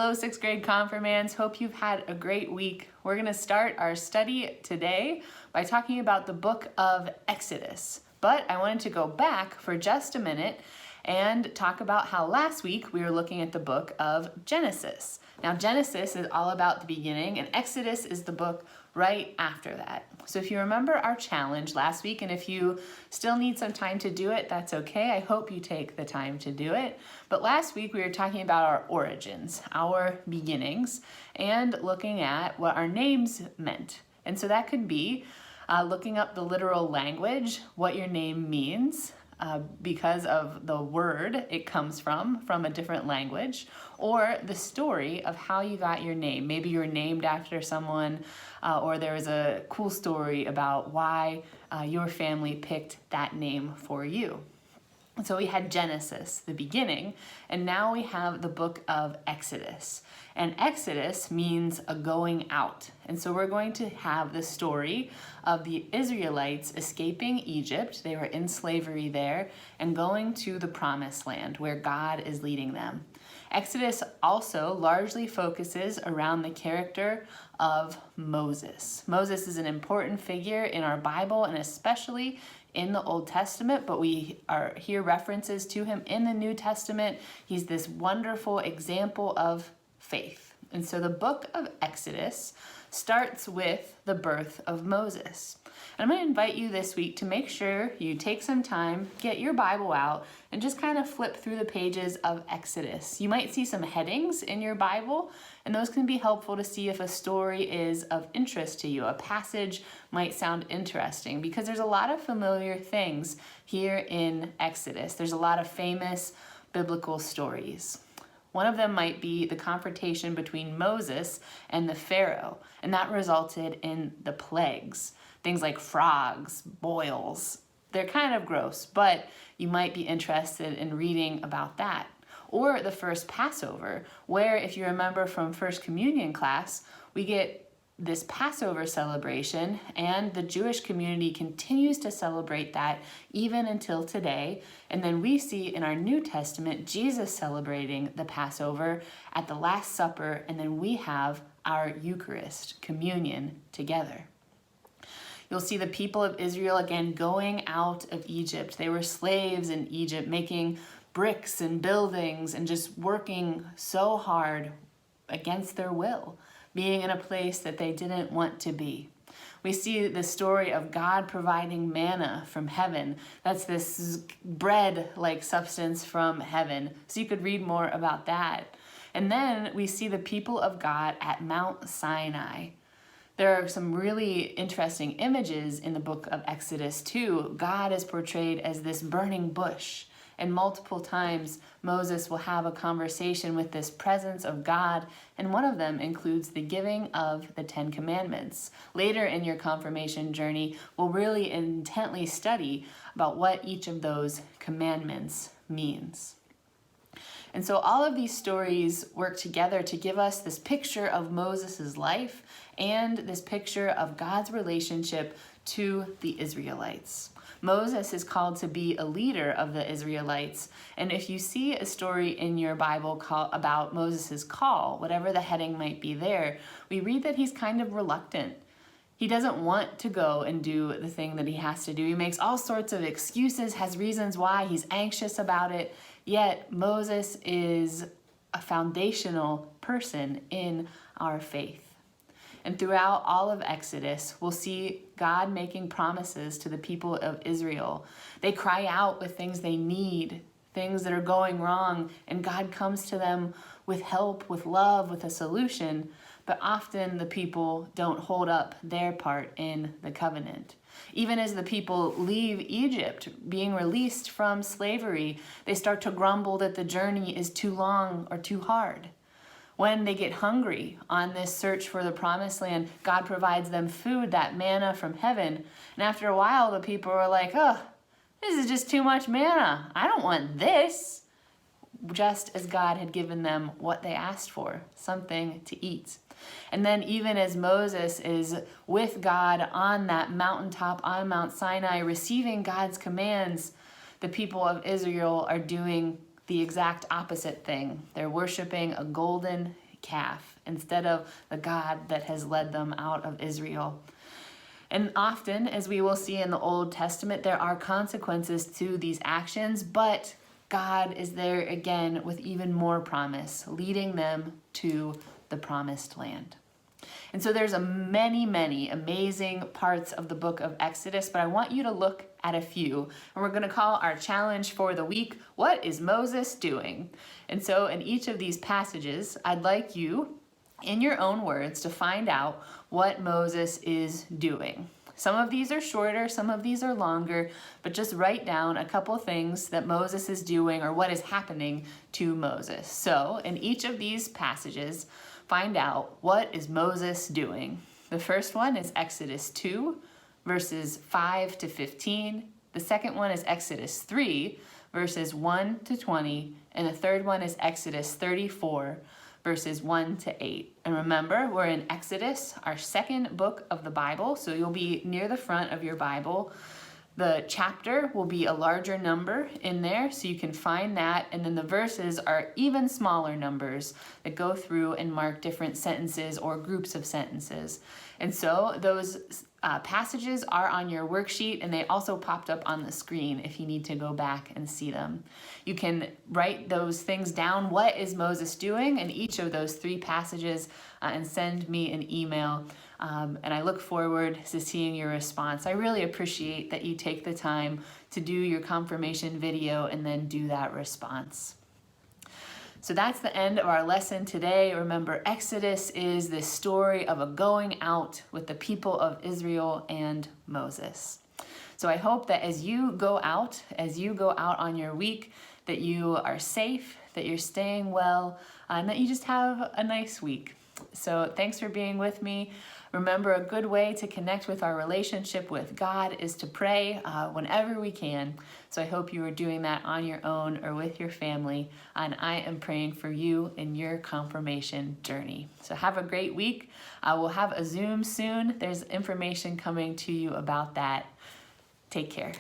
Hello, 6th grade confirmands. Hope you've had a great week. We're going to start our study today by talking about the book of Exodus. But I wanted to go back for just a minute and talk about how last week we were looking at the book of Genesis. Now, Genesis is all about the beginning, and Exodus is the book right after that. So if you remember our challenge last week, and if you still need some time to do it, that's okay. I hope you take the time to do it. But last week we were talking about our origins, our beginnings, and looking at what our names meant. And so that could be looking up the literal language, what your name means, because of the word it comes from a different language, or the story of how you got your name. Maybe you were named after someone, or there was a cool story about why your family picked that name for you. And so we had Genesis, the beginning, and now we have the book of Exodus. And Exodus means a going out. And so we're going to have the story of the Israelites escaping Egypt. They were in slavery there and going to the promised land where God is leading them. Exodus also largely focuses around the character of Moses. Moses is an important figure in our Bible and especially in the Old Testament, but we hear references to him in the New Testament. He's this wonderful example of faith. And so the book of Exodus starts with the birth of Moses. And I'm going to invite you this week to make sure you take some time, get your Bible out, and just kind of flip through the pages of Exodus. You might see some headings in your Bible, and those can be helpful to see if a story is of interest to you. A passage might sound interesting because there's a lot of familiar things here in Exodus. There's a lot of famous biblical stories. One of them might be the confrontation between Moses and the Pharaoh, and that resulted in the plagues. Things like frogs, boils. They're kind of gross, but you might be interested in reading about that. Or the first Passover, where if you remember from First Communion class, we get this Passover celebration, and the Jewish community continues to celebrate that even until today. And then we see in our New Testament Jesus celebrating the Passover at the Last Supper, and then we have our Eucharist, communion, together. You'll see the people of Israel again going out of Egypt. They were slaves in Egypt, making bricks and buildings and just working so hard against their will, being in a place that they didn't want to be. We see the story of God providing manna from heaven. That's this bread-like substance from heaven. So you could read more about that. And then we see the people of God at Mount Sinai. There are some really interesting images in the book of Exodus too. God is portrayed as this burning bush. And multiple times Moses will have a conversation with this presence of God, and one of them includes the giving of the 10 Commandments. Later in your confirmation journey, we'll really intently study about what each of those commandments means. And so all of these stories work together to give us this picture of Moses' life and this picture of God's relationship to the Israelites. Moses is called to be a leader of the Israelites. And if you see a story in your Bible about Moses' call, whatever the heading might be there, we read that he's kind of reluctant. He doesn't want to go and do the thing that he has to do. He makes all sorts of excuses, has reasons why, he's anxious about it. Yet Moses is a foundational person in our faith. And throughout all of Exodus, we'll see God making promises to the people of Israel. They cry out with things they need, things that are going wrong, and God comes to them with help, with love, with a solution. But often the people don't hold up their part in the covenant. Even as the people leave Egypt, being released from slavery, they start to grumble that the journey is too long or too hard. When they get hungry on this search for the promised land, God provides them food, that manna from heaven. And after a while, the people are like, oh, this is just too much manna. I don't want this. Just as God had given them what they asked for, something to eat. And then even as Moses is with God on that mountaintop on Mount Sinai, receiving God's commands, the people of Israel are doing the exact opposite thing. They're worshiping a golden calf instead of the God that has led them out of Israel. And often, as we will see in the Old Testament, there are consequences to these actions, but God is there again with even more promise, leading them to the promised land. And so there's many amazing parts of the book of Exodus, but I want you to look at a few. And we're going to call our challenge for the week, what is Moses doing? And so in each of these passages, I'd like you, in your own words, to find out what Moses is doing. Some of these are shorter, some of these are longer, but just write down a couple things that Moses is doing or what is happening to Moses. So in each of these passages, find out what is Moses doing. The first one is Exodus 2, verses 5 to 15. The second one is Exodus 3, verses 1 to 20. And the third one is Exodus 34, verses 1 to 8. And remember, we're in Exodus, our second book of the Bible, so you'll be near the front of your Bible. The chapter will be a larger number in there, so you can find that, and then the verses are even smaller numbers that go through and mark different sentences or groups of sentences. And so those passages are on your worksheet, and they also popped up on the screen if you need to go back and see them. You can write those things down, what is Moses doing, in each of those 3 passages, and send me an email. And I look forward to seeing your response. I really appreciate that you take the time to do your confirmation video and then do that response. So that's the end of our lesson today. Remember, Exodus is the story of a going out with the people of Israel and Moses. So I hope that as you go out on your week, that you are safe, that you're staying well, and that you just have a nice week. So thanks for being with me. Remember, a good way to connect with our relationship with God is to pray whenever we can. So I hope you are doing that on your own or with your family. And I am praying for you in your confirmation journey. So have a great week. We'll have a Zoom soon. There's information coming to you about that. Take care.